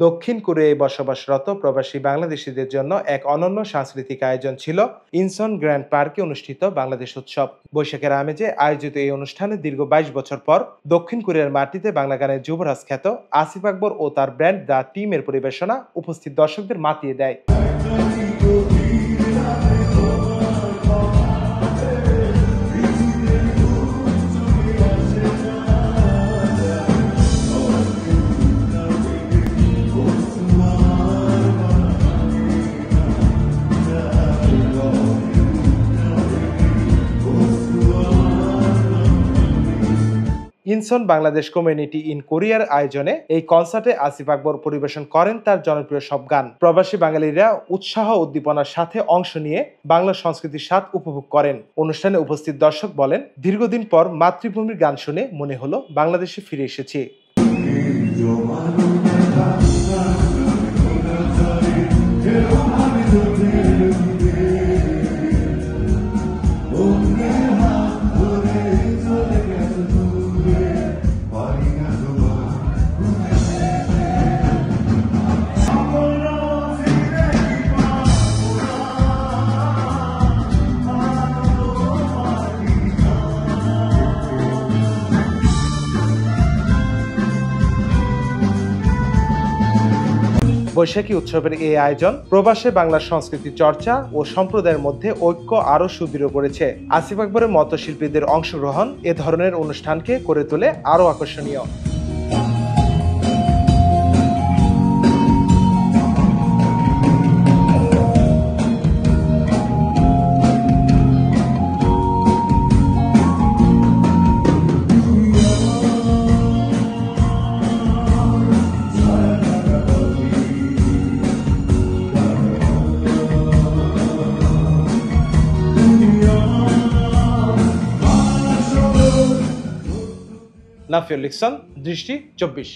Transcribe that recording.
দক্ষিণ কোরিয়ায় বসবাসরত প্রবাসী বাংলাদেশিদের জন্য এক অনন্য সাংস্কৃতিক আয়োজন ছিল ইনসন গ্র্যান্ড পার্কে অনুষ্ঠিত বাংলাদেশ উৎসব। বৈশাখের আমেজে আয়োজিত এই অনুষ্ঠানে দীর্ঘ 22 বছর পর দক্ষিণ কোরিয়ার মাটিতে বাংলা গানের যুবরাজ খ্যাত আসিফ আকবর ও তার ব্যান্ড দ্য টিমের পরিবেশনা উপস্থিত দর্শকদের মাতিয়ে দেয়। ইনসন বাংলাদেশ কমিউনিটি ইন কোরিয়ার আয়োজনে এই কনসার্টে আসিফ আকবর পরিবেশন করেন তার জনপ্রিয় সব গান। প্রবাসী বাঙালিরা উৎসাহ উদ্দীপনার সাথে অংশ নিয়ে বাংলা সংস্কৃতির স্বাদ উপভোগ করেন। অনুষ্ঠানে উপস্থিত দর্শক বলেন, দীর্ঘদিন পর মাতৃভূমির গান শুনে মনে হলো বাংলাদেশে ফিরে এসেছি। বৈশাখী উৎসবের এই আয়োজন প্রবাসে বাংলা সংস্কৃতি চর্চা ও সম্প্রদায়ের মধ্যে ঐক্য আরো সুদৃঢ় করেছে। আসিফ আকবরের মতো শিল্পীদের অংশগ্রহণ এ ধরনের অনুষ্ঠানকে করে তোলে আরো আকর্ষণীয়। নাফিউল ইহসান, দৃষ্টি 24।